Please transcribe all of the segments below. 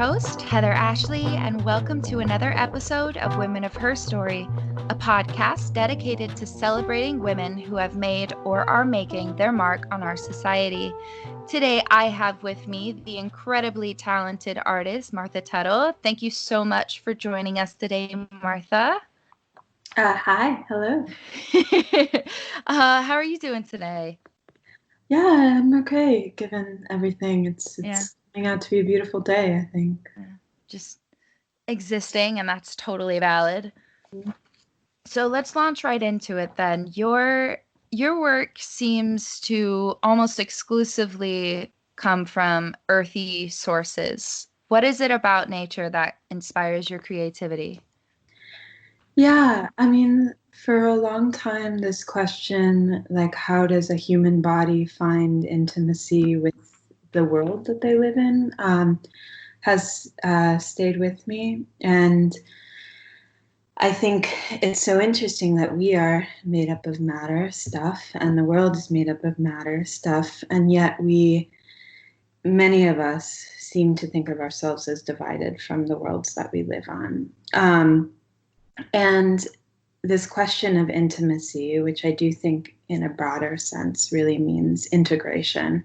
host, Heather Ashley, and welcome to another episode of Women of Her Story, a podcast dedicated to celebrating women who have made or are making their mark on our society. Today, I have with me the incredibly talented artist, Martha Tuttle. Thank you so much for joining us today, Martha. Hi, hello. How are you doing today? Yeah, I'm okay, given everything. It's Yeah. turning out to be a beautiful day, I think. Just existing, and that's totally valid. So let's launch right into it then. Your work seems to almost exclusively come from earthy sources. What is it about nature that inspires your creativity? Yeah, I mean, for a long time, this question, like, how does a human body find intimacy with the world that they live in, has stayed with me. And I think it's so interesting that we are made up of matter stuff, and the world is made up of matter stuff, and yet many of us seem to think of ourselves as divided from the worlds that we live on. And this question of intimacy, which I do think in a broader sense really means integration,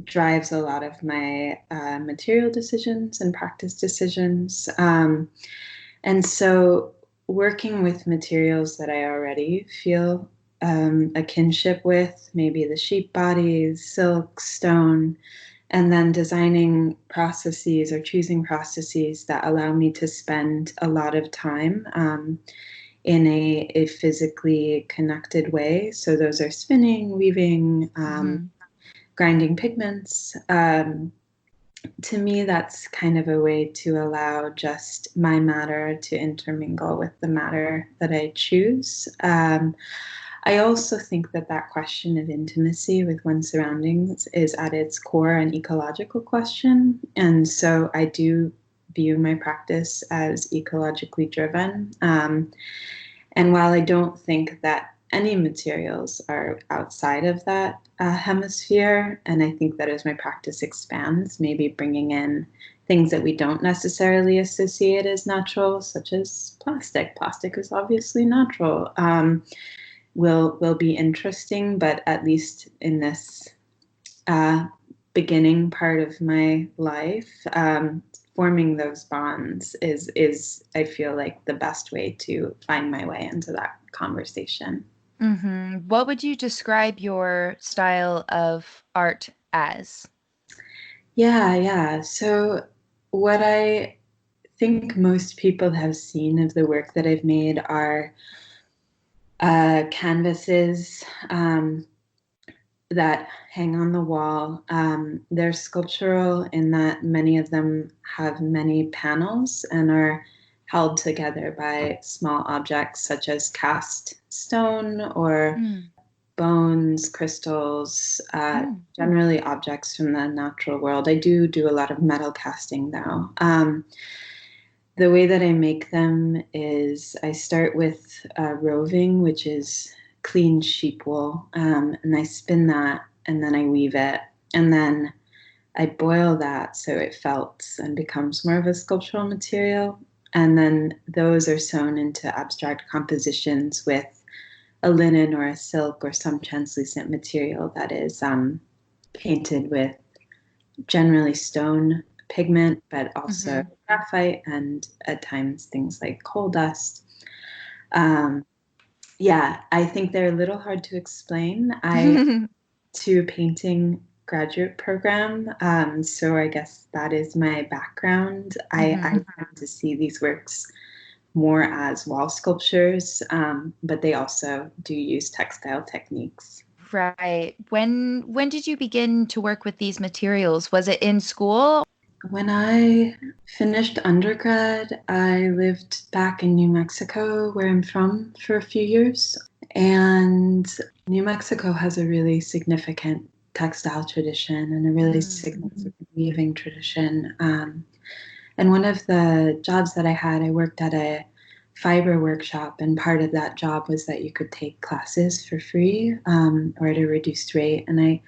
drives a lot of my material decisions and practice decisions. And so working with materials that I already feel a kinship with, maybe the sheep bodies, silk, stone, and then designing processes or choosing processes that allow me to spend a lot of time in a physically connected way. So those are spinning, weaving, grinding pigments. To me, that's kind of a way to allow just my matter to intermingle with the matter that I choose. I also think that that question of intimacy with one's surroundings is at its core an ecological question. And so I do view my practice as ecologically driven. And while I don't think that any materials are outside of that hemisphere, and I think that as my practice expands, maybe bringing in things that we don't necessarily associate as natural, such as plastic. Plastic is obviously natural. Will be interesting, but at least in this beginning part of my life, forming those bonds is I feel like the best way to find my way into that conversation. What would you describe your style of art as? Yeah. So what I think most people have seen of the work that I've made are canvases that hang on the wall. They're sculptural in that many of them have many panels and are held together by small objects such as cast stone or bones, crystals, generally objects from the natural world. I do a lot of metal casting though. The way that I make them is I start with roving, which is clean sheep wool, and I spin that and then I weave it. And then I boil that so it felts and becomes more of a sculptural material. And then those are sewn into abstract compositions with a linen or a silk or some translucent material that is painted with generally stone pigment, but also graphite and at times things like coal dust. Yeah, I think they're a little hard to explain. I to a painting graduate program, so I guess that is my background. I tend to see these works more as wall sculptures, but they also do use textile techniques. Right. When did you begin to work with these materials? Was it in school? When I finished undergrad, I lived back in New Mexico, where I'm from, for a few years. And New Mexico has a really significant textile tradition and a really significant weaving tradition. And one of the jobs that I had, I worked at a fiber workshop, and part of that job was that you could take classes for free or at a reduced rate. And I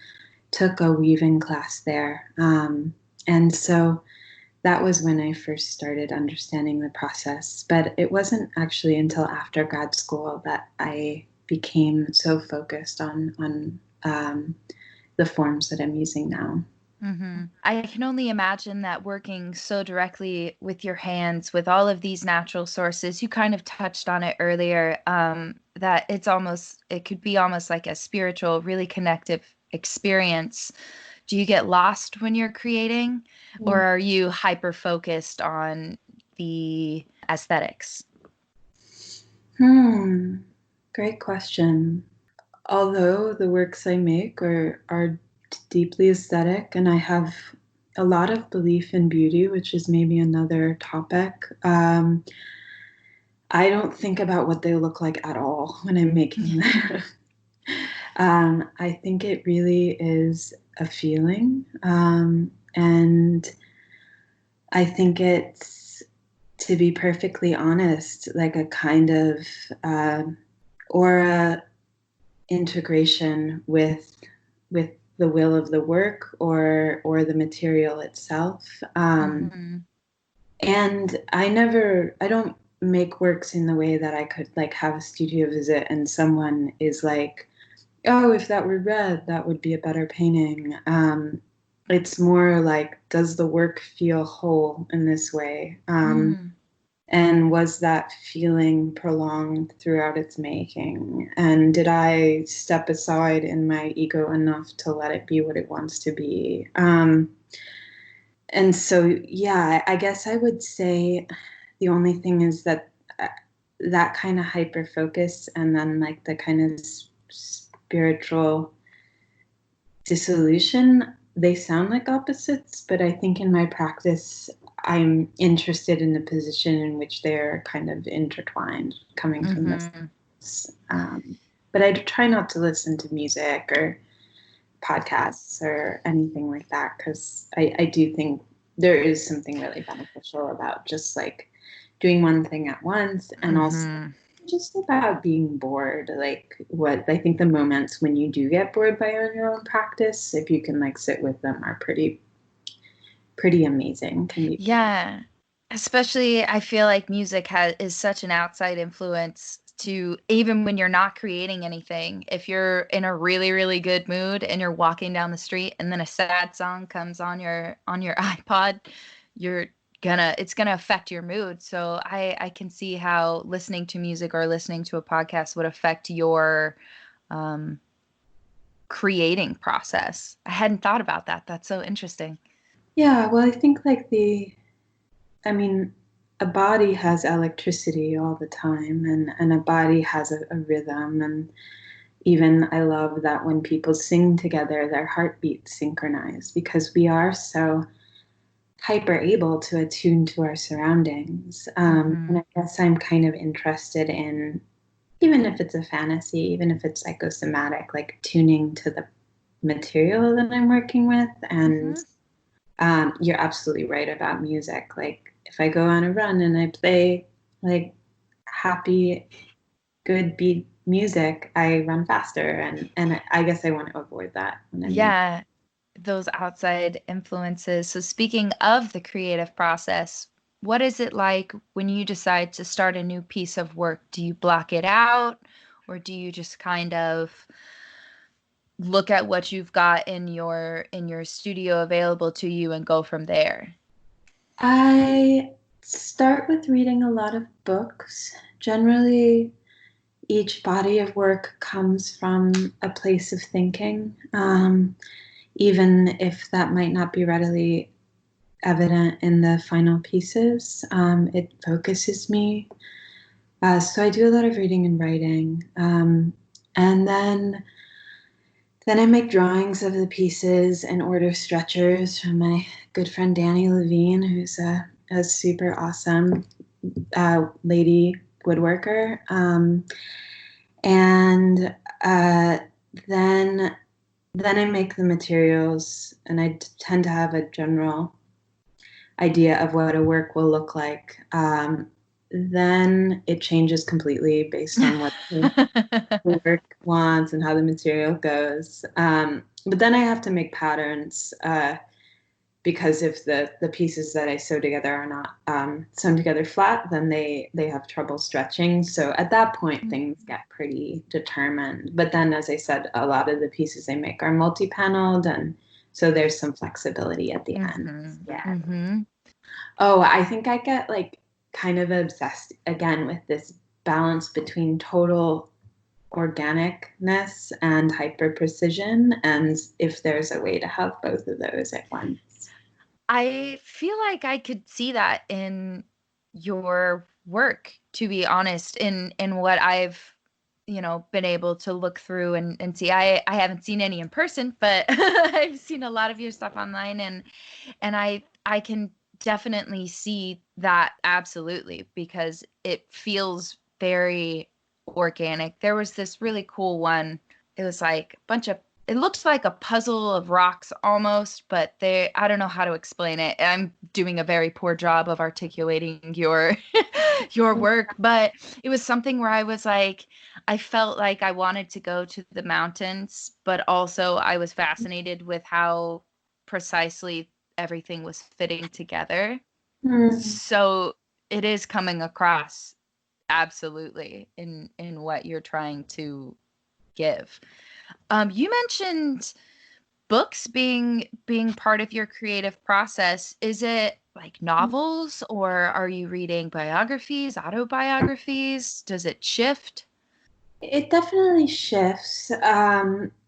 took a weaving class there. And so that was when I first started understanding the process. But it wasn't actually until after grad school that I became so focused on the forms that I'm using now. Mm-hmm. I can only imagine that working so directly with your hands, with all of these natural sources, you kind of touched on it earlier, that it could be almost like a spiritual, really connective experience. Do you get lost when you're creating, or Mm. are you hyper focused on the aesthetics? Great question. Although the works I make are deeply aesthetic, and I have a lot of belief in beauty, which is maybe another topic, I don't think about what they look like at all when I'm making them. I think it really is a feeling, and I think it's, to be perfectly honest, like a kind of uh, aura integration with the will of the work or the material itself. Mm-hmm. And I don't make works in the way that I could like have a studio visit and someone is like, oh, if that were red, that would be a better painting. It's more like, does the work feel whole in this way? Mm. And was that feeling prolonged throughout its making? And did I step aside in my ego enough to let it be what it wants to be? And so, yeah, I guess I would say the only thing is that that kind of hyper focus and then like the kind of spiritual dissolution, they sound like opposites, but I think in my practice, I'm interested in the position in which they're kind of intertwined, coming from this. Mm-hmm. But I try not to listen to music or podcasts or anything like that because I do think there is something really beneficial about just like doing one thing at once and also Mm-hmm. just about being bored. Like what I think the moments when you do get bored by your own practice, if you can like sit with them, are pretty amazing. Can be Yeah. Especially, I feel like music is such an outside influence to even when you're not creating anything. If you're in a really, really good mood and you're walking down the street and then a sad song comes on your iPod, you're it's gonna affect your mood. So I can see how listening to music or listening to a podcast would affect your um, creating process. I hadn't thought about that. That's so interesting. yeah. Well, I think like I mean, a body has electricity all the time, and a body has a rhythm. And even I love that when people sing together, their heartbeats synchronize because we are so hyper able to attune to our surroundings. Hmm. And I guess I'm kind of interested in, even if it's a fantasy, even if it's psychosomatic, like tuning to the material that I'm working with. And Hmm. you're absolutely right about music. Like if I go on a run and I play like happy, good beat music, I run faster. And I guess I want to avoid that when I'm making. Yeah, those outside influences. So, speaking of the creative process, what is it like when you decide to start a new piece of work? Do you block it out, or do you just kind of look at what you've got in your studio available to you and go from there? I start with reading a lot of books. Generally, each body of work comes from a place of thinking, even if that might not be readily evident in the final pieces. It focuses me. So I do a lot of reading and writing. And then I make drawings of the pieces and order stretchers from my good friend Danny Levine, who's a super awesome lady woodworker. And then then I make the materials, and I tend to have a general idea of what a work will look like. Then it changes completely based on what the work wants and how the material goes. But then I have to make patterns because if the pieces that I sew together are not sewn together flat, then they have trouble stretching. So at that point, things get pretty determined. But then, as I said, a lot of the pieces I make are multi-paneled, and so there's some flexibility at the end. Yeah. Oh, I think I get like kind of obsessed again with this balance between total organicness and hyper precision, and if there's a way to have both of those at once. I feel like I could see that in your work, to be honest, in what I've, been able to look through and see. I haven't seen any in person, but I've seen a lot of your stuff online, and I can definitely see that absolutely, because it feels very organic. There was this really cool one. It was like a bunch of, it looks like a puzzle of rocks almost, but I don't know how to explain it. I'm doing a very poor job of articulating your your work, but it was something where I was like, I felt like I wanted to go to the mountains, but also I was fascinated with how precisely everything was fitting together. So it is coming across absolutely in what you're trying to give. You mentioned books being part of your creative process. Is it like novels, or are you reading biographies, autobiographies? Does it shift? It definitely shifts.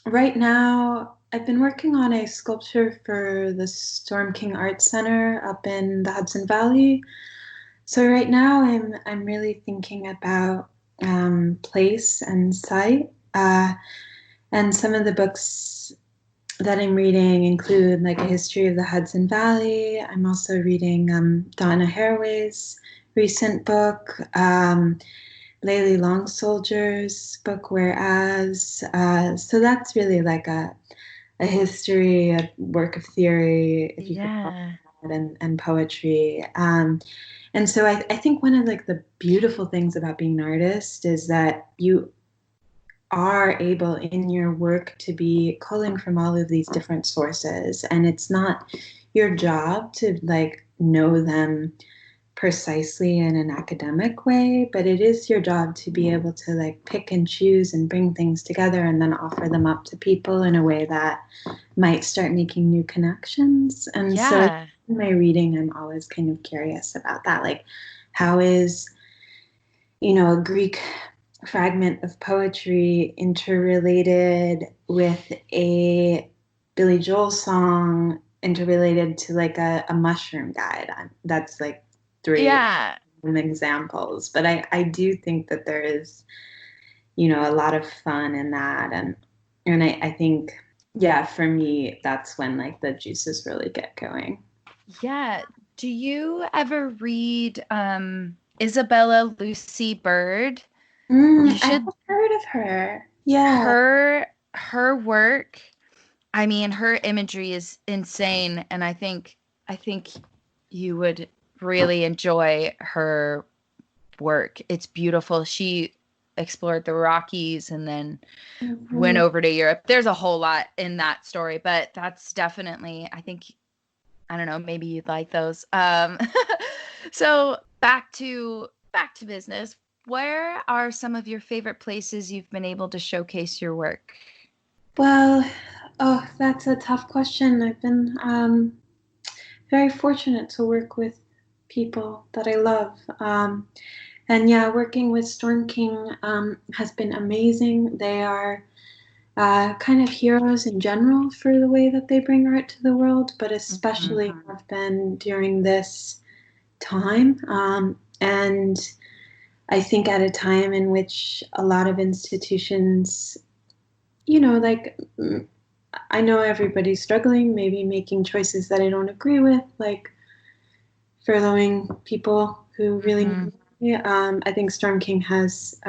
Right now, I've been working on a sculpture for the Storm King Art Center up in the Hudson Valley. So right now, I'm really thinking about place and site. And some of the books that I'm reading include like a history of the Hudson Valley. I'm also reading Donna Haraway's recent book. Layli Long Soldier's book, Whereas. So that's really like a history, a work of theory, if you could call it that, and poetry. And so I think one of like the beautiful things about being an artist is that you are able in your work to be pulling from all of these different sources, and it's not your job to like know them precisely in an academic way, but it is your job to be able to like pick and choose and bring things together and then offer them up to people in a way that might start making new connections. And so in my reading, I'm always kind of curious about that. Like, how is, a Greek fragment of poetry interrelated with a Billy Joel song interrelated to like a mushroom guide? That's like three examples, but I do think that there is, a lot of fun in that, and I think, for me, that's when like the juices really get going. Yeah. Do you ever read Isabella Lucy Bird? You should. I've heard of her. Yeah. Her work, I mean, her imagery is insane, and I think you would really enjoy her work. It's beautiful. She explored the Rockies and then went over to Europe. There's a whole lot in that story, but that's definitely, I think, I don't know, maybe you'd like those. So back to business. Where are some of your favorite places you've been able to showcase your work? Well, that's a tough question. I've been very fortunate to work with people that I love. And yeah, working with Storm King has been amazing. They are kind of heroes in general for the way that they bring art to the world, but especially have been during this time. And I think at a time in which a lot of institutions, like, I know everybody's struggling, maybe making choices that I don't agree with, like furloughing people who really I think Storm King has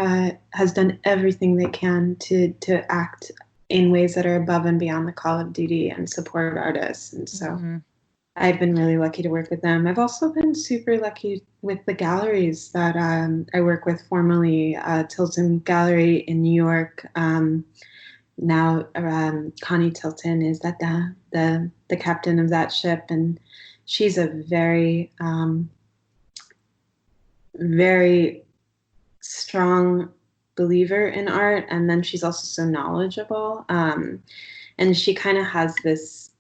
done everything they can to act in ways that are above and beyond the call of duty and support artists. And so I've been really lucky to work with them. I've also been super lucky with the galleries that I work with, formerly Tilton Gallery in New York, now Connie Tilton is at the captain of that ship, and she's a very very strong believer in art, and then she's also so knowledgeable, and she kind of has this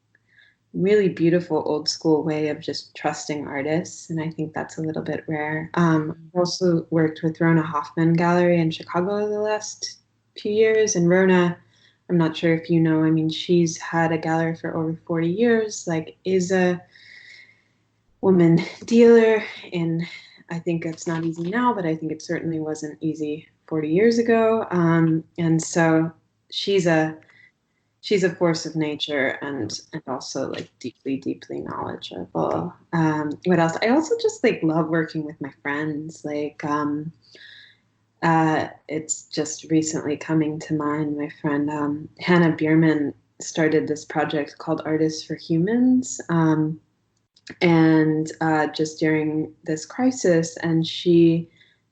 really beautiful old school way of just trusting artists, and I think that's a little bit rare. I've also worked with Rona Hoffman Gallery in Chicago the last few years, and Rona, I'm not sure if you know, I mean, she's had a gallery for over 40 years, like is a woman dealer, and I think it's not easy now, but I think it certainly wasn't easy 40 years ago. And so she's a force of nature, and also like deeply, deeply knowledgeable. What else? I also just like love working with my friends. Like it's just recently coming to mind. My friend Hannah Bierman started this project called Artists for Humans. And just during this crisis, and she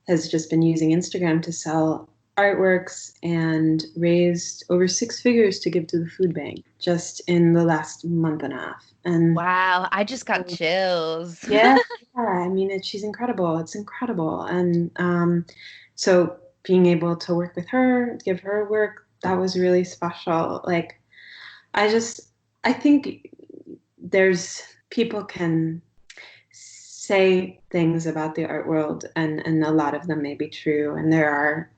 has just been using Instagram to sell artworks and raised over 6 figures to give to the food bank just in the last month and a half. And wow, I just got chills. yeah, I mean, she's incredible. It's incredible. And so being able to work with her, give her work, that was really special. Like, I think there's people can say things about the art world, and a lot of them may be true. And there are,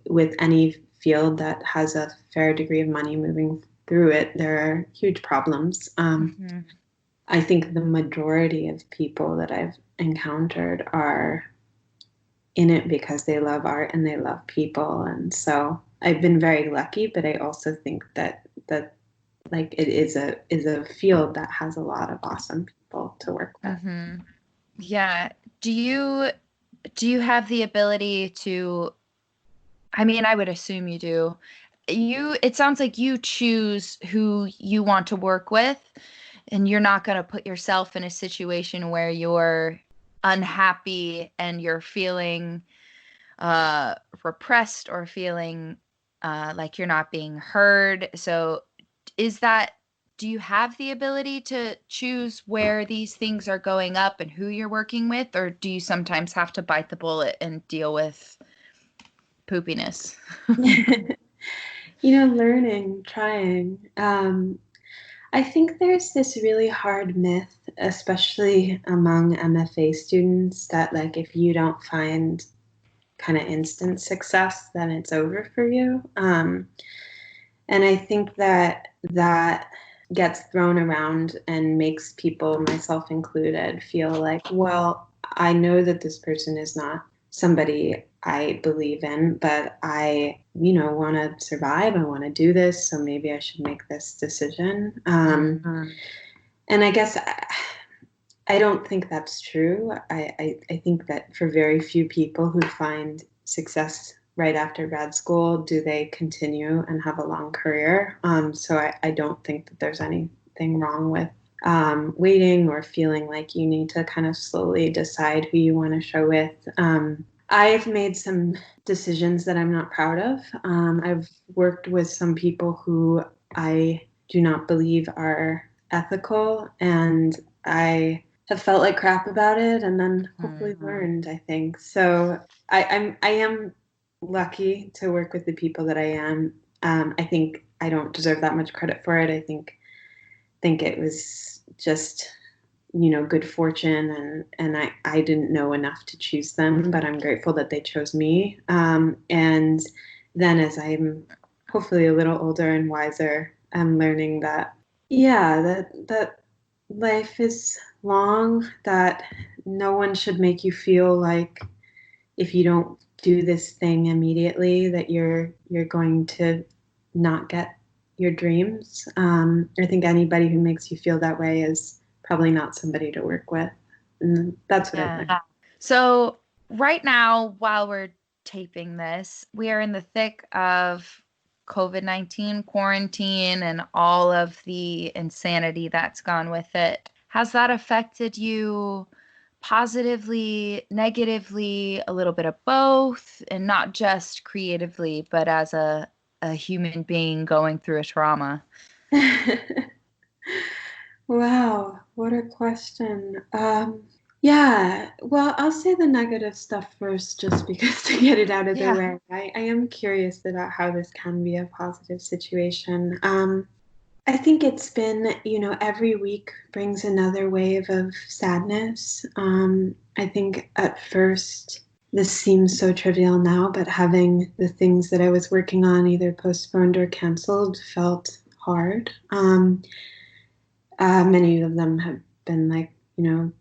with any field that has a fair degree of money moving through it, there are huge problems. I think the majority of people that I've encountered are in it because they love art and they love people. And so I've been very lucky, but I also think that like it is a field that has a lot of awesome people to work with. Yeah. Do you have the ability to, I mean, I would assume you do. It sounds like you choose who you want to work with, and you're not going to put yourself in a situation where you're unhappy and you're feeling repressed or feeling like you're not being heard. So do you have the ability to choose where these things are going up and who you're working with, or do you sometimes have to bite the bullet and deal with poopiness? Learning, trying. I think there's this really hard myth, especially among MFA students, that like if you don't find kind of instant success, then it's over for you. And I think that gets thrown around and makes people, myself included, feel like, well, I know that this person is not somebody I believe in, but I, want to survive. I want to do this, so maybe I should make this decision. And I guess I don't think that's true. I think that for very few people who find success right after grad school, do they continue and have a long career. So I don't think that there's anything wrong with waiting or feeling like you need to kind of slowly decide who you want to show with. I've made some decisions that I'm not proud of. I've worked with some people who I do not believe are ethical, and I have felt like crap about it, and then hopefully learned, I think. So I am lucky to work with the people that I am. I think I don't deserve that much credit for it. I think it was just, good fortune, and I didn't know enough to choose them, but I'm grateful that they chose me. And then as I'm hopefully a little older and wiser, I'm learning that, that life is long, that no one should make you feel like if you don't do this thing immediately that you're going to not get your dreams. I think anybody who makes you feel that way is probably not somebody to work with. And that's what I think. So right now, while we're taping this, we are in the thick of COVID-19 quarantine and all of the insanity that's gone with it. Has that affected you positively, negatively, a little bit of both, and not just creatively, but as a a human being going through a trauma? Wow, what a question. Yeah, well, I'll say the negative stuff first just because to get it out of the Yeah. way. I am curious about how this can be a positive situation. I think it's been, every week brings another wave of sadness. I think at first this seems so trivial now, but having the things that I was working on either postponed or canceled felt hard. Many of them have been like,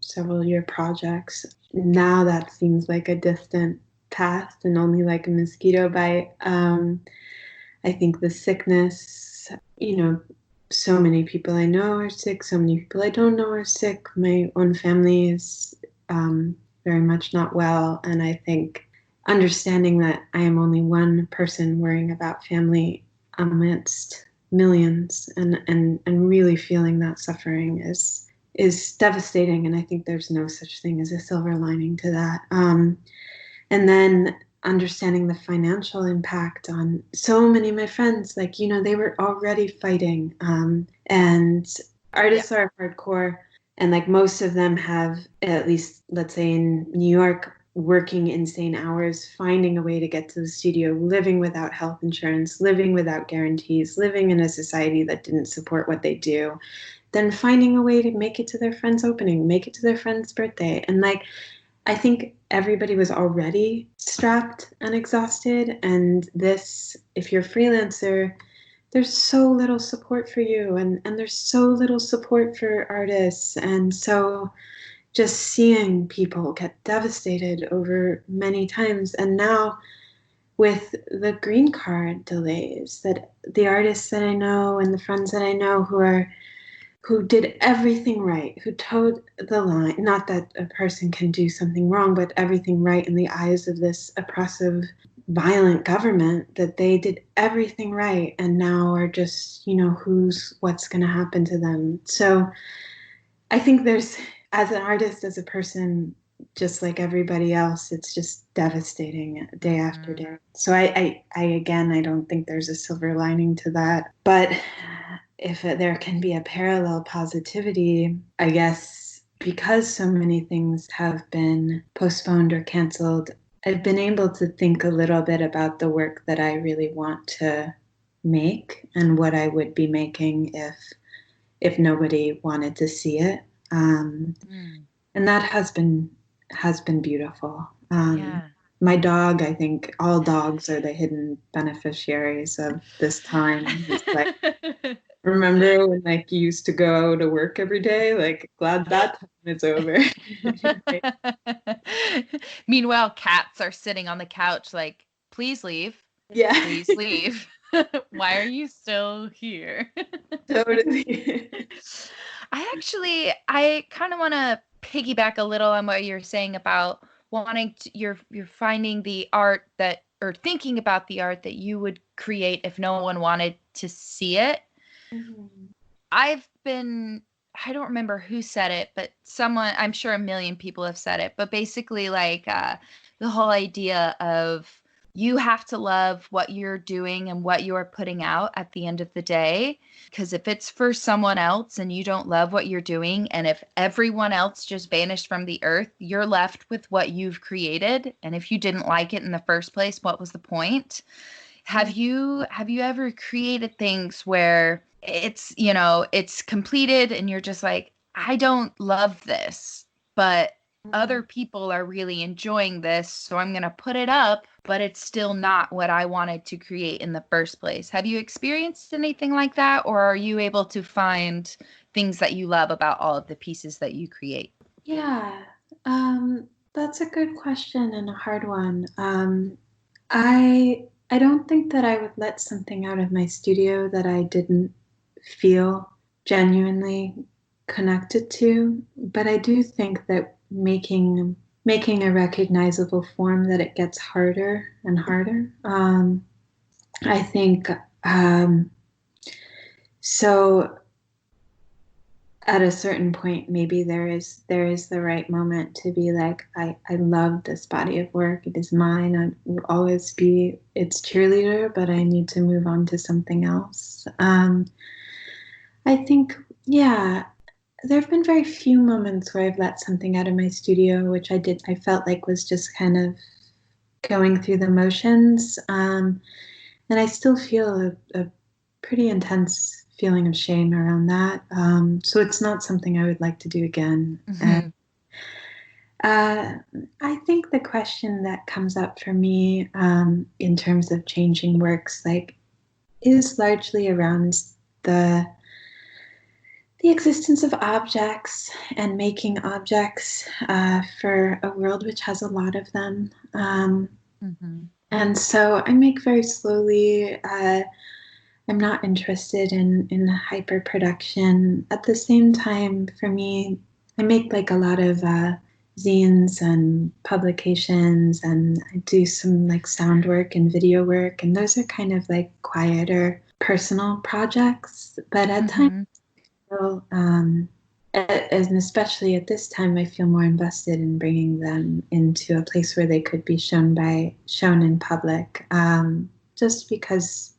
several year projects. Now that seems like a distant past and only like a mosquito bite. I think the sickness, so many people I know are sick, so many people I don't know are sick. My own family is very much not well. And I think understanding that I am only one person worrying about family amidst millions and really feeling that suffering is devastating. And I think there's no such thing as a silver lining to that. And then understanding the financial impact on so many of my friends, like, they were already fighting. And artists are hardcore. And like most of them have, at least, let's say in New York, working insane hours, finding a way to get to the studio, living without health insurance, living without guarantees, living in a society that didn't support what they do, then finding a way to make it to their friend's opening, make it to their friend's birthday. And like, I think everybody was already strapped and exhausted. And this, if you're a freelancer, there's so little support for you and there's so little support for artists. And so just seeing people get devastated over many times. And now with the green card delays, that the artists that I know and the friends that I know who did everything right, who towed the line, not that a person can do something wrong, but everything right in the eyes of this oppressive, violent government, that they did everything right and now are just, what's going to happen to them. So I think there's, as an artist, as a person, just like everybody else, it's just devastating day after day. So I again, I don't think there's a silver lining to that. But if there can be a parallel positivity, I guess, because so many things have been postponed or canceled, I've been able to think a little bit about the work that I really want to make and what I would be making if nobody wanted to see it. And that has been beautiful. My dog, I think all dogs are the hidden beneficiaries of this time. It's like, remember when like you used to go to work every day? Like, glad that time is over. Meanwhile, cats are sitting on the couch like, please leave. Yeah. Please leave. Why are you still here? Totally. I kind of want to piggyback a little on what you're saying about wanting to, you're finding the art that, or thinking about the art that you would create if no one wanted to see it. Mm-hmm. I don't remember who said it, but someone, I'm sure a million people have said it, but basically like the whole idea of you have to love what you're doing and what you're putting out at the end of the day. Because if it's for someone else and you don't love what you're doing, and if everyone else just vanished from the earth, you're left with what you've created. And if you didn't like it in the first place, what was the point? Have you ever created things where it's completed and you're just like, I don't love this, but other people are really enjoying this, so I'm going to put it up, but it's still not what I wanted to create in the first place. Have you experienced anything like that, or are you able to find things that you love about all of the pieces that you create? Yeah, that's a good question and a hard one. I don't think that I would let something out of my studio that I didn't feel genuinely connected to, but I do think that making a recognizable form, that it gets harder and harder. I think so. at a certain point, maybe there is the right moment to be like, I love this body of work. It is mine. I will always be its cheerleader, but I need to move on to something else. I think, yeah, there have been very few moments where I've let something out of my studio, which I felt like was just kind of going through the motions. And I still feel a pretty intense feeling of shame around that. So it's not something I would like to do again. Mm-hmm. I think the question that comes up for me in terms of changing works, like, is largely around the the existence of objects and making objects for a world which has a lot of them. Mm-hmm. And so I make very slowly. I'm not interested in hyper production. At the same time, for me, I make like a lot of zines and publications, and I do some like sound work and video work, and those are kind of like quieter personal projects. But at times, Mm-hmm. and especially at this time, I feel more invested in bringing them into a place where they could be shown in public. Just because,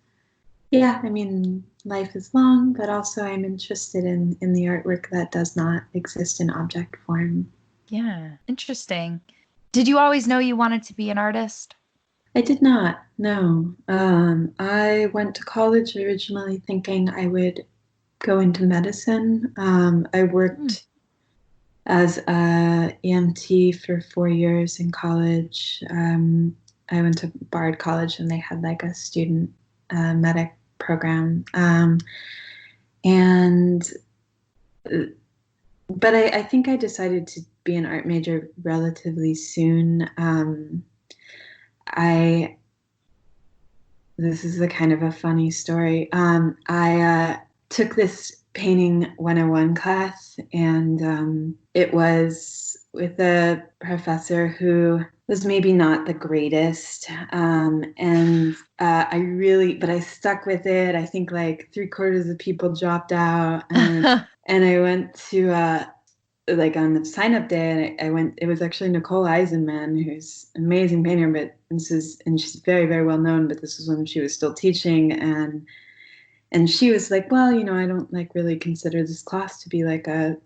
yeah, I mean, life is long, but also I'm interested in the artwork that does not exist in object form. Yeah, interesting. Did you always know you wanted to be an artist? I did not, no. I went to college originally thinking I would go into medicine. I Mm. worked as a EMT for 4 years in college. I went to Bard College and they had like a student medic program. And but I think I decided to be an art major relatively soon. I This is a kind of a funny story. I took this painting 101 class, and it was with a professor who was maybe not the greatest. But I stuck with it. I think like 3/4 of the people dropped out, and I went to like on the sign up day, and I went. It was actually Nicole Eisenman, who's an amazing painter, and she's very very well known. But this was when she was still teaching, and she was like, well, I don't like really consider this class to be like a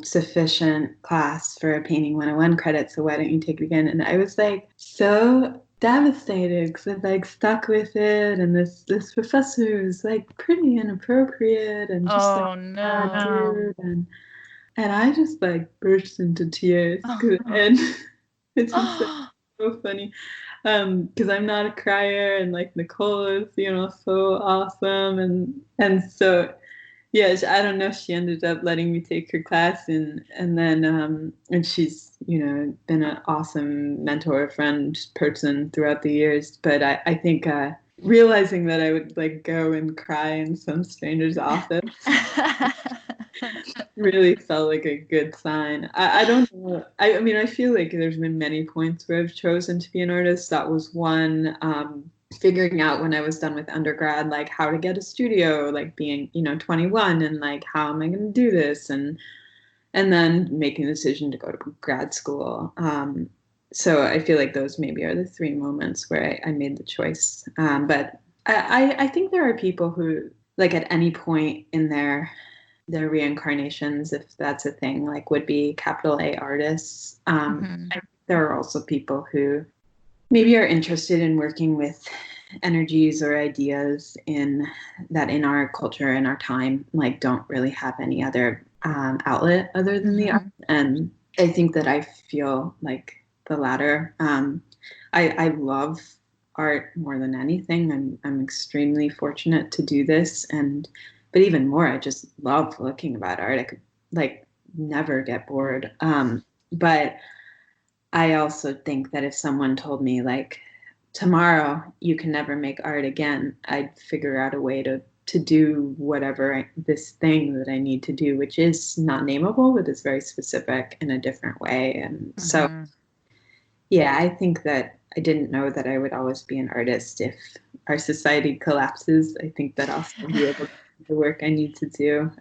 sufficient class for a painting 101 credit. So why don't you take it again? And I was like so devastated because I like stuck with it, and this professor was like pretty inappropriate and just like Oh bad no. dude, and I just like burst into tears, and it's just so funny because I'm not a crier, and like Nicole is so awesome, and so yeah, I don't know if she ended up letting me take her class, and then and she's been an awesome mentor, friend, person throughout the years. But I think realizing that I would like go and cry in some stranger's office really felt like a good sign. I don't know. I mean, I feel like there's been many points where I've chosen to be an artist. That was one. Figuring out when I was done with undergrad, like how to get a studio, like being 21, and like how am I going to do this, and then making the decision to go to grad school. So I feel like those maybe are the three moments where I made the choice. But I think there are people who like at any point in their reincarnations, if that's a thing, like would be capital A artists. Mhm. There are also people who maybe are interested in working with energies or ideas in our culture and our time, like don't really have any other outlet other than the art. Mhm. And I think that I feel like the latter. I love art more than anything. I'm extremely fortunate to do this, but even more, I just love looking about art. I could like never get bored. But I also think that if someone told me like tomorrow you can never make art again, I'd figure out a way to do whatever this thing that I need to do, which is not nameable, but is very specific in a different way. And so, Mhm. yeah, I think that I didn't know that I would always be an artist if our society collapses. I think that I'll still be able to do the work I need to do.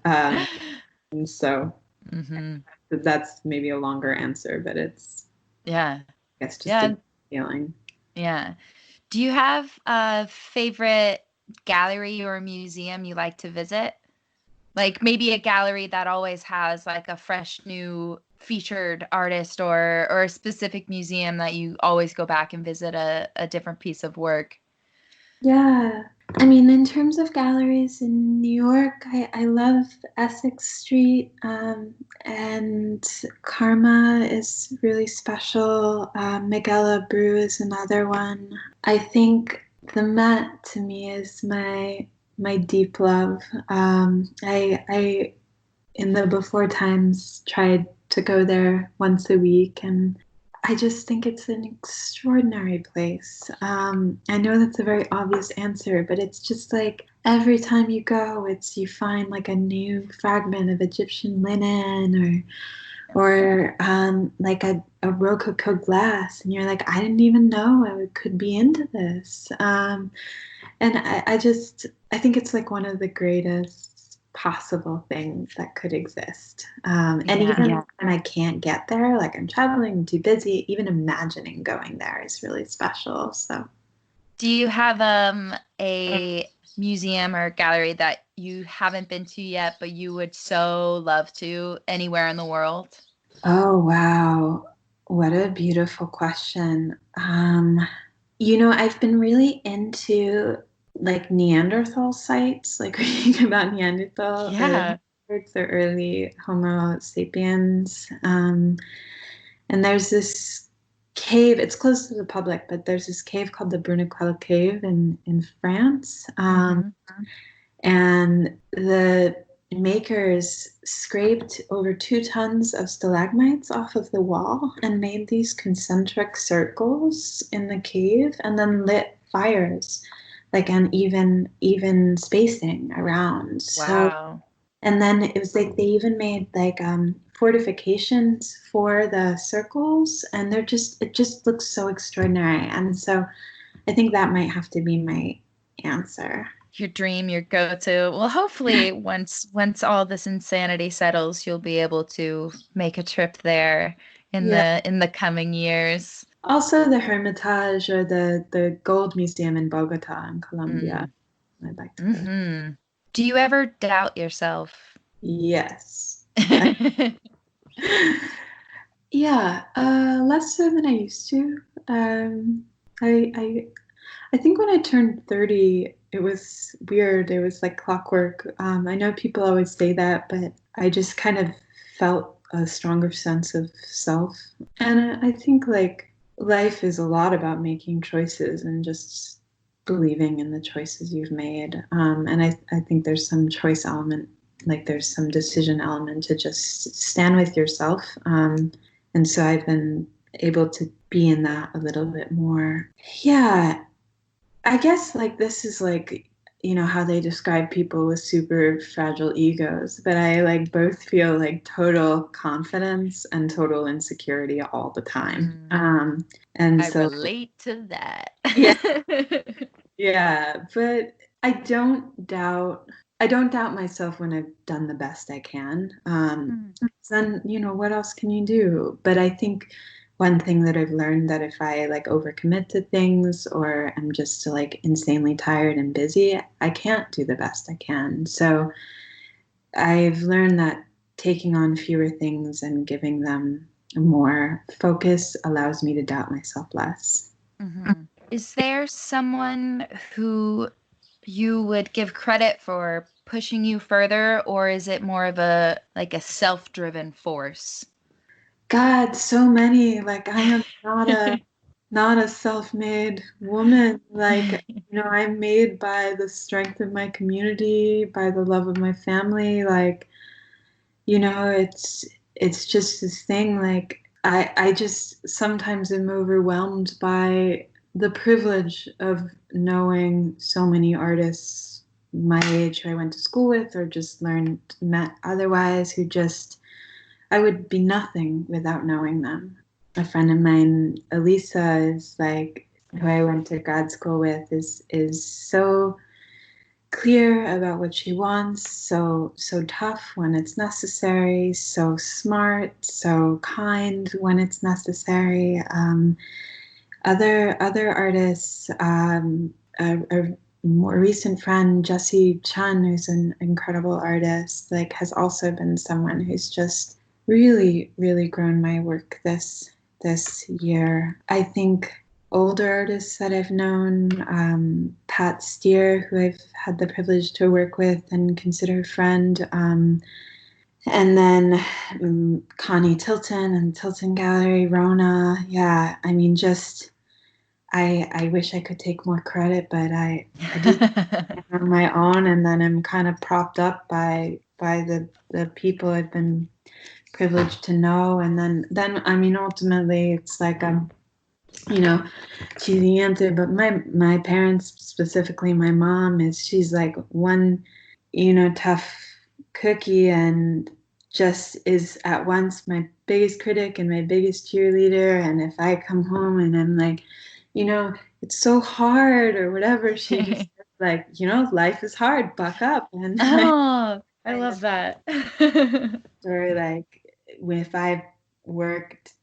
And so Mm-hmm. that's maybe a longer answer, but Yeah. it's just Yeah. a feeling. Yeah. Do you have a favorite gallery or museum you like to visit? Like maybe a gallery that always has like a fresh new featured artist or a specific museum that you always go back and visit a different piece of work. Yeah. I mean, in terms of galleries in New York, I love Essex Street, and Karma is really special. Miguel Abreu is another one. I think the Met to me is my deep love. I in the before times tried to go there once a week, and I just think it's an extraordinary place. I know that's a very obvious answer, but it's just like every time you go, it's you find like a new fragment of Egyptian linen or like a Rococo glass, and you're like, I didn't even know I could be into this. And I think it's like one of the greatest possible things that could exist. And Yeah. even when I can't get there, like I'm traveling, I'm too busy, even imagining going there is really special. So, Do you have a museum or gallery that you haven't been to yet, but you would so love to anywhere in the world? oh wow, what a beautiful question. I've been really into like Neanderthal sites, like reading about Neanderthal or Yeah. the early Homo sapiens. And there's this cave, it's closed to the public, but there's this cave called the Bruniquel Cave in France. Hmm. And the makers scraped over 2 tons of stalagmites off of the wall and made these concentric circles in the cave and then lit fires like an even spacing around. So Wow. and then it was like they even made like fortifications for the circles, and it just looks so extraordinary. And so I think that might have to be my answer. Your dream, your go-to. Well, hopefully once all this insanity settles, you'll be able to make a trip there Yeah. in the coming years. Also, the Hermitage or the Gold Museum in Bogota in Colombia. Mm. I'd like to go. Hmm. Do you ever doubt yourself? Yes. Yeah, less so than I used to. I think when I turned 30, it was weird. It was like clockwork. I know people always say that, but I just kind of felt a stronger sense of self. And I think like life is a lot about making choices and just believing in the choices you've made. And I think there's some choice element, like there's some decision element to just stand with yourself. And so I've been able to be in that a little bit more. Yeah, I guess like this is like, how they describe people with super fragile egos, but I like both feel like total confidence and total insecurity all the time. Mm, And I so, relate to that. yeah, yeah, but I don't doubt myself when I've done the best I can. Mm, Then, what else can you do? But I think one thing that I've learned that if I like overcommit to things or I'm just like insanely tired and busy, I can't do the best I can. So I've learned that taking on fewer things and giving them more focus allows me to doubt myself less. mhm. Is there someone who you would give credit for pushing you further, or is it more of a like a self-driven force? God, so many. Like I am not a self-made woman. Like, I'm made by the strength of my community, by the love of my family. Like, it's just this thing. Like I just sometimes am overwhelmed by the privilege of knowing so many artists my age who I went to school with or just met otherwise who just I would be nothing without knowing them. A friend of mine, Elisa, is like who I went to grad school with, is so clear about what she wants, so tough when it's necessary, so smart, so kind when it's necessary. Other artists, a more recent friend, Jessie Chun, who's an incredible artist, like has also been someone who's just really, really grown my work this year. I think older artists that I've known, Pat Steer, who I've had the privilege to work with and consider a friend, and then Connie Tilton and Tilton Gallery, Rona. Yeah, I mean, just I wish I could take more credit, but I do it on my own, and then I'm kind of propped up by the people I've been privileged to know, and then I mean, ultimately, it's like you know, cheesy answer, but my parents, specifically my mom, she's like one, tough cookie, and just is at once my biggest critic and my biggest cheerleader. And if I come home and I'm like, it's so hard or whatever, she just says like, life is hard, buck up. And I love that. or like if I've worked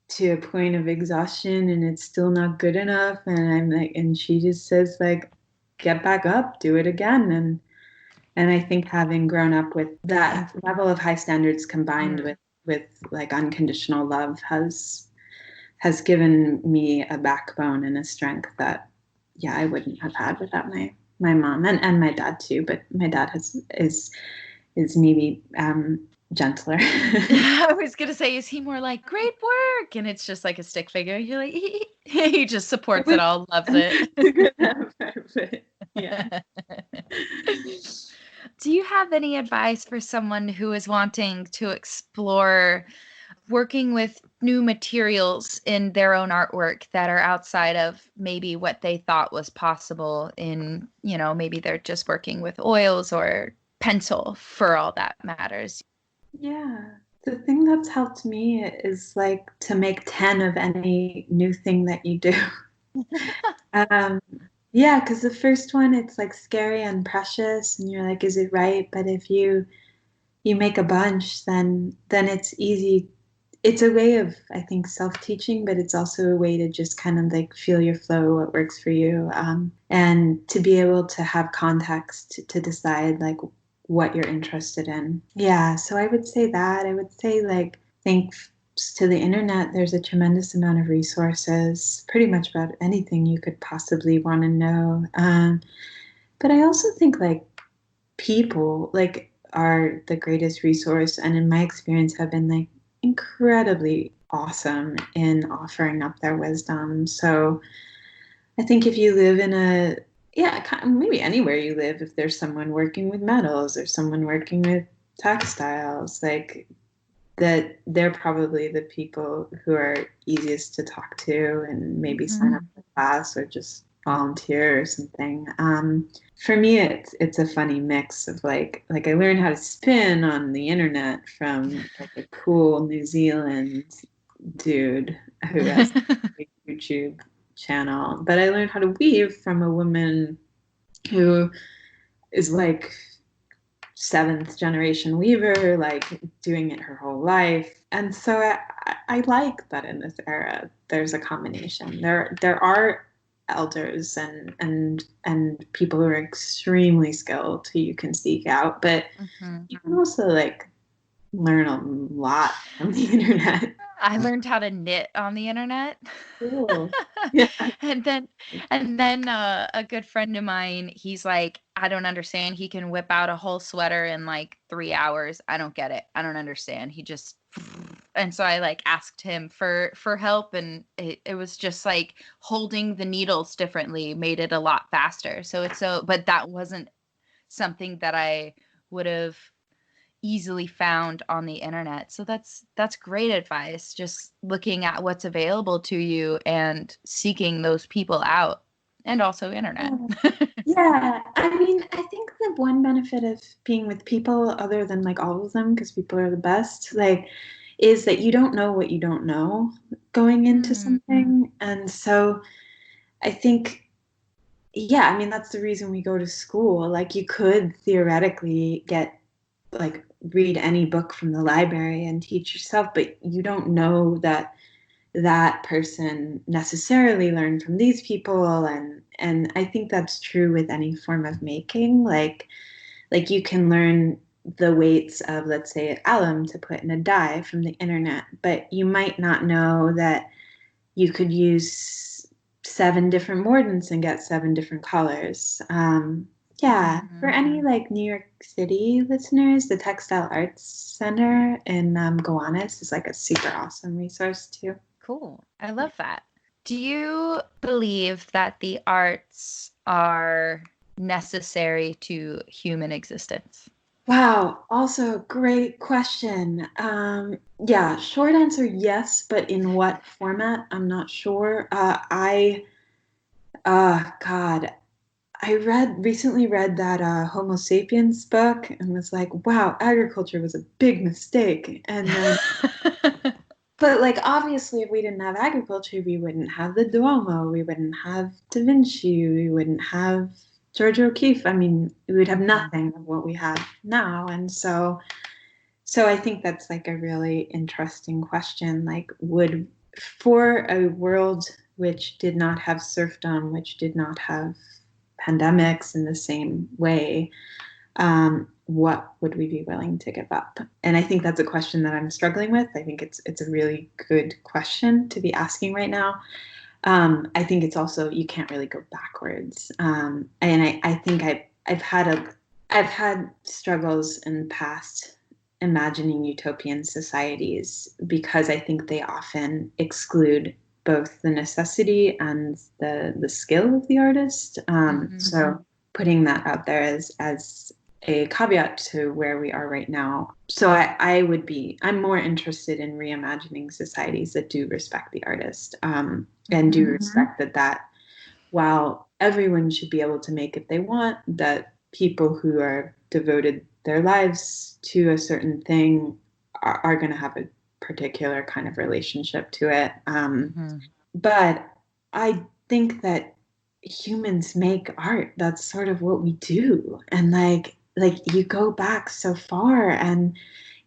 to a point of exhaustion and it's still not good enough, and I'm like, and she just says like, get back up, do it again. And I think having grown up with that level of high standards combined with like unconditional love has given me a backbone and a strength that I wouldn't have had without my mom and my dad too, but my dad is maybe gentler. I was gonna say, is he more like great work, and it's just like a stick figure? You're like, he just supports it all, loves it. Yeah. Do you have any advice for someone who is wanting to explore working with new materials in their own artwork that are outside of maybe what they thought was possible in, maybe they're just working with oils or pencil for all that matters? Yeah. The thing that's helped me is like to make 10 of any new thing that you do. Yeah, because the first one, it's like scary and precious, and you're like, is it right? But if you make a bunch, then it's easy. It's a way of, I think, self-teaching, but it's also a way to just kind of like feel your flow, what works for you, and to be able to have context to decide like what you're interested in. Yeah, so I would say that. I would say like thanks to the internet, there's a tremendous amount of resources, pretty much about anything you could possibly want to know. But I also think like people like are the greatest resource, and in my experience have been like incredibly awesome in offering up their wisdom. So I think if you live in maybe anywhere you live, if there's someone working with metals or someone working with textiles, like that, they're probably the people who are easiest to talk to and maybe sign up for class or just volunteer or something. For me, it's a funny mix of like I learned how to spin on the internet from like a cool New Zealand dude who has a YouTube channel, but I learned how to weave from a woman who is like seventh generation weaver, like doing it her whole life. And so I like that in this era there's a combination. There are elders and people who are extremely skilled who you can seek out, but you can also like learn a lot from the internet. I learned how to knit on the internet. Cool. Yeah. and then a good friend of mine, he's like, I don't understand. He can whip out a whole sweater in like 3 hours. I don't get it. I don't understand. He just, and so I like asked him for help, and it was just like holding the needles differently made it a lot faster. But that wasn't something that I would have easily found on the internet. So that's great advice. Just looking at what's available to you and seeking those people out, and also internet. Yeah. I mean, I think the one benefit of being with people, other than like all of them, because people are the best, like, is that you don't know what you don't know going into something. And so I think, yeah, I mean, that's the reason we go to school. Like, you could theoretically read any book from the library and teach yourself, but you don't know that that person necessarily learned from these people. And I think that's true with any form of making. Like you can learn the weights of, let's say, alum to put in a dye from the internet, but you might not know that you could use 7 different mordants and get 7 different colors. Yeah, for any like New York City listeners, the Textile Arts Center in Gowanus is like a super awesome resource too. Cool. I love that. Do you believe that the arts are necessary to human existence? Wow, also great question. Yeah, short answer yes, but in what format? I'm not sure. God, I recently read that Homo sapiens book and was like, wow, agriculture was a big mistake. And then, but like, obviously, if we didn't have agriculture, we wouldn't have the Duomo, we wouldn't have Da Vinci, we wouldn't have George O'Keeffe. I mean, we would have nothing of what we have now. And so I think that's like a really interesting question. Like, for a world which did not have serfdom, which did not have pandemics in the same way, what would we be willing to give up? And I think that's a question that I'm struggling with. I think it's a really good question to be asking right now. I think it's also, you can't really go backwards. And I think I've had struggles in the past imagining utopian societies because I think they often exclude both the necessity and the skill of the artist. So putting that out there as a caveat to where we are right now. So I'm more interested in reimagining societies that do respect the artist, and do respect that while everyone should be able to make if they want, that people who are devoted their lives to a certain thing are going to have a particular kind of relationship to it. But I think that humans make art. That's sort of what we do. And like you go back so far, and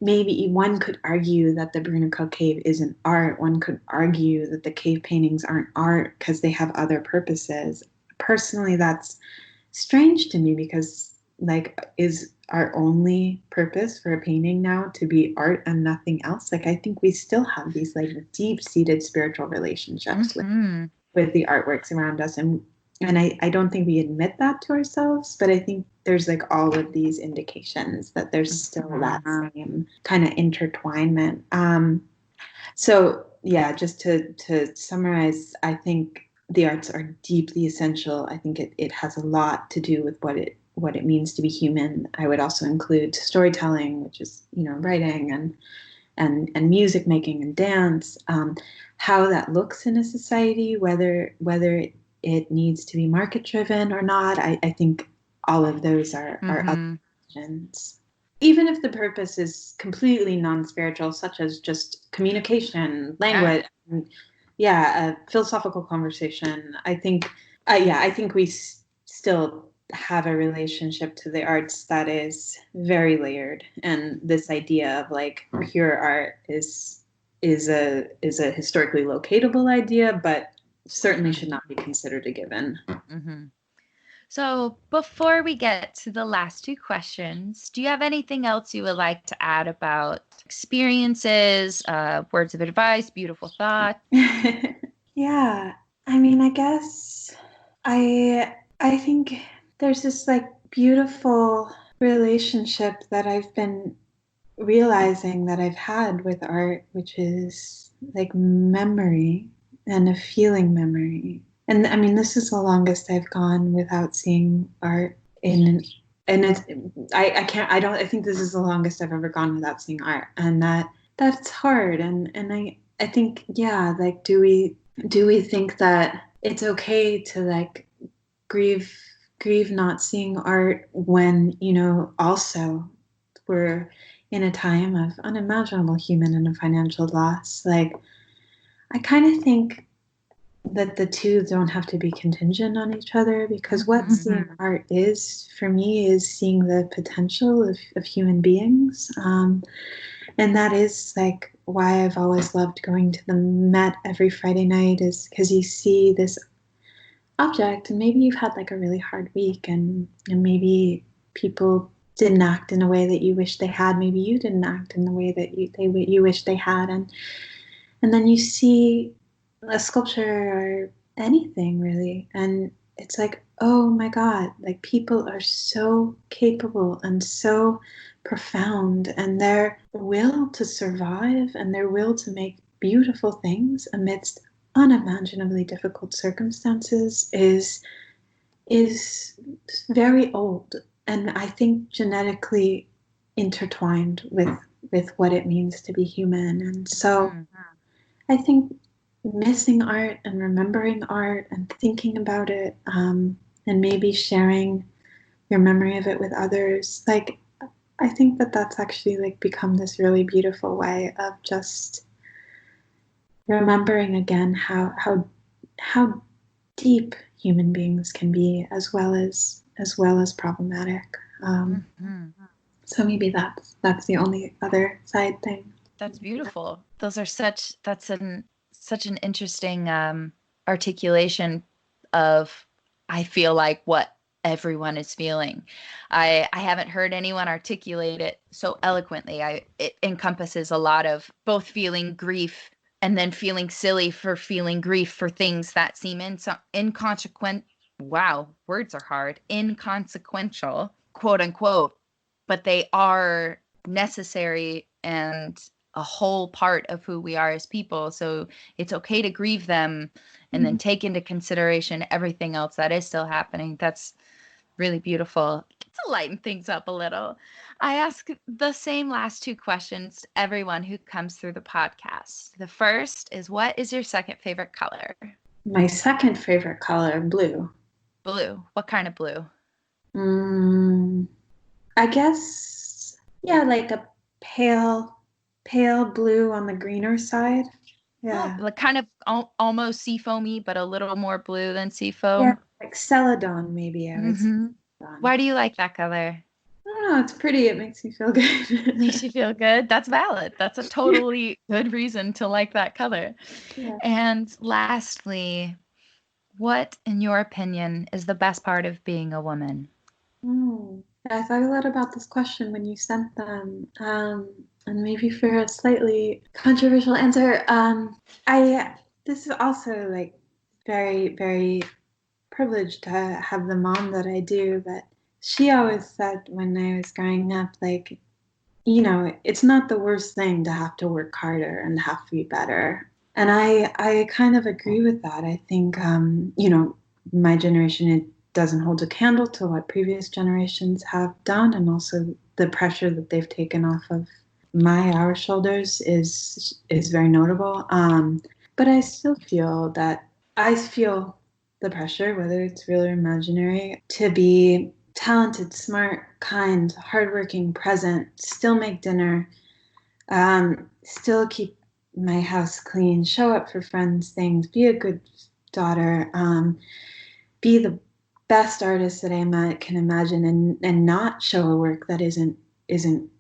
maybe one could argue that the Brunico cave isn't art. One could argue that the cave paintings aren't art because they have other purposes. Personally, that's strange to me because, like, is our only purpose for a painting now to be art and nothing else? Like, I think we still have these like deep-seated spiritual relationships with the artworks around us, and I don't think we admit that to ourselves, but I think there's like all of these indications that there's still that same kind of intertwinement. So yeah, just to summarize, I think the arts are deeply essential. I think it has a lot to do with what it means to be human. I would also include storytelling, which is, writing and music making and dance, how that looks in a society, whether it needs to be market driven or not. I think all of those are other questions. Even if the purpose is completely non-spiritual, such as just communication, language, a philosophical conversation, I think we still have a relationship to the arts that is very layered, and this idea of like pure art is a historically locatable idea, but certainly should not be considered a given. So before we get to the last 2 questions, do you have anything else you would like to add about experiences, words of advice, beautiful thoughts? Yeah, I mean, I guess I think there's this like beautiful relationship that I've been realizing that I've had with art, which is like memory and a feeling memory. And I mean, this is the longest I've gone without seeing art and it's, I think this is the longest I've ever gone without seeing art. And that's hard. And I think, yeah, like, do we think that it's okay to like grieve not seeing art when, also we're in a time of unimaginable human and financial loss? Like, I kind of think that the two don't have to be contingent on each other, because what seeing art is for me is seeing the potential of human beings. And that is like why I've always loved going to the Met every Friday night, is because you see this object and maybe you've had like a really hard week, and maybe people didn't act in a way that you wish they had. Maybe you didn't act in the way that you wish they had. And then you see a sculpture or anything really, and it's like, oh my God, like people are so capable and so profound, and their will to survive and their will to make beautiful things amidst unimaginably difficult circumstances is very old, and I think genetically intertwined with what it means to be human. And so I think missing art and remembering art and thinking about it, and maybe sharing your memory of it with others, like I think that that's actually like become this really beautiful way of just remembering again how deep human beings can be, as well as problematic. So maybe that's the only other side thing. That's beautiful. Such an interesting articulation of, I feel like, what everyone is feeling. I haven't heard anyone articulate it so eloquently. It encompasses a lot of both feeling grief and then feeling silly for feeling grief for things that seem inconsequent. Wow, words are hard. Inconsequential, quote unquote, but they are necessary and a whole part of who we are as people. So it's okay to grieve them and then take into consideration everything else that is still happening. That's really beautiful. To lighten things up a little, I ask the same last two questions to everyone who comes through the podcast. The first is, what is your second favorite color? My second favorite color, blue. Blue. What kind of blue? I guess, yeah, like a pale blue on the greener side. Yeah. Oh, like kind of almost seafoamy, but a little more blue than Yeah, seafoam. like celadon, maybe I would say. Why do you like that color? I don't know, it's pretty. It makes me feel good. Makes you feel good. That's valid. That's a totally good reason to like that color. Yeah. And lastly, what, in your opinion, is the best part of being a woman? I thought a lot about this question when you sent them, and maybe for a slightly controversial answer, I this is also like very, very privileged to have the mom that I do, but she always said when I was growing up, like, it's not the worst thing to have to work harder and have to be better. And I kind of agree with that. I think, my generation, it doesn't hold a candle to what previous generations have done. And also the pressure that they've taken off of our shoulders is very notable. But I still feel that I feel the pressure, whether it's real or imaginary, to be talented, smart, kind, hardworking, present, still make dinner, still keep my house clean, show up for friends' things, be a good daughter, be the best artist that I can imagine, and not show a work that isn't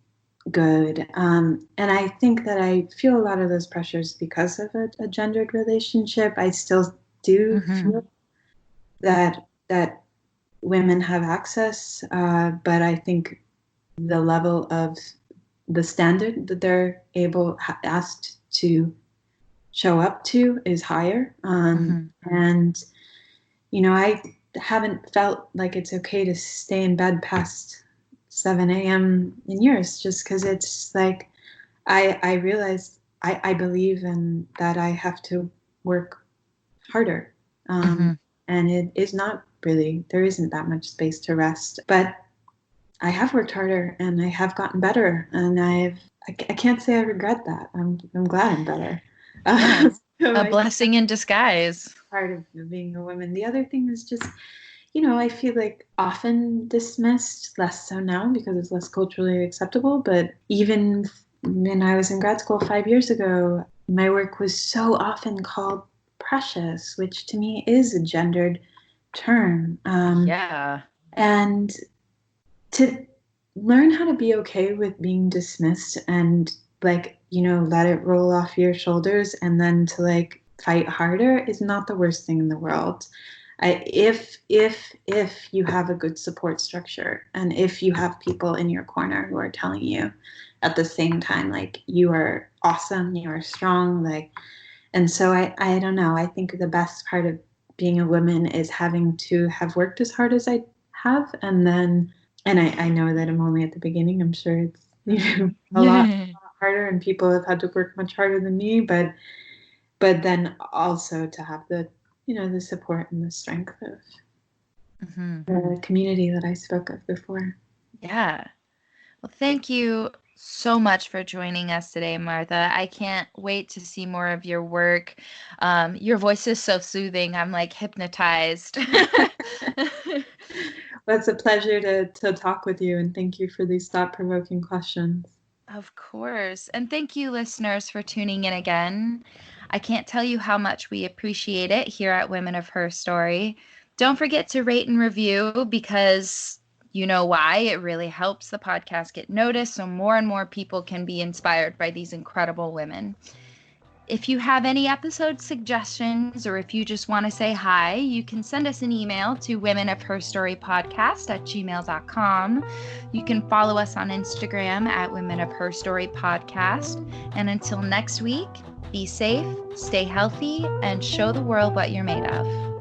good. And I think that I feel a lot of those pressures because of a gendered relationship. I still do feel that women have access, but I think the level of the standard that they're asked to show up to is higher. And, I haven't felt like it's okay to stay in bed past 7 a.m. in years, just because it's like, I realized I believe in that I have to work harder. And it is not really, there isn't that much space to rest. But I have worked harder and I have gotten better, and I can't say I regret that. I'm glad I'm better. So A blessing in disguise. Part of being a woman. The other thing is just, I feel like often dismissed, less so now because it's less culturally acceptable. But even when I was in grad school 5 years ago, my work was so often called precious, which to me is a gendered term. Yeah. And to learn how to be okay with being dismissed and like, let it roll off your shoulders, and then to like fight harder is not the worst thing in the world. If you have a good support structure, and if you have people in your corner who are telling you at the same time, like, you are awesome, you are strong, like, and so I don't know. I think the best part of being a woman is having to have worked as hard as I have, and I know that I'm only at the beginning. I'm sure it's a lot harder, and people have had to work much harder than me, but then also to have the the support and the strength of the community that I spoke of before. Yeah. Well, thank you so much for joining us today, Martha. I can't wait to see more of your work. Your voice is so soothing. I'm like hypnotized. Well, it's a pleasure to talk with you, and thank you for these thought-provoking questions. Of course. And thank you, listeners, for tuning in again. I can't tell you how much we appreciate it here at Women of Her Story. Don't forget to rate and review, because you know why. It really helps the podcast get noticed so more and more people can be inspired by these incredible women. If you have any episode suggestions, or if you just want to say hi, you can send us an email to womenofherstorypodcast@gmail.com. You can follow us on Instagram at Women of Her Story Podcast. And until next week, be safe, stay healthy, and show the world what you're made of.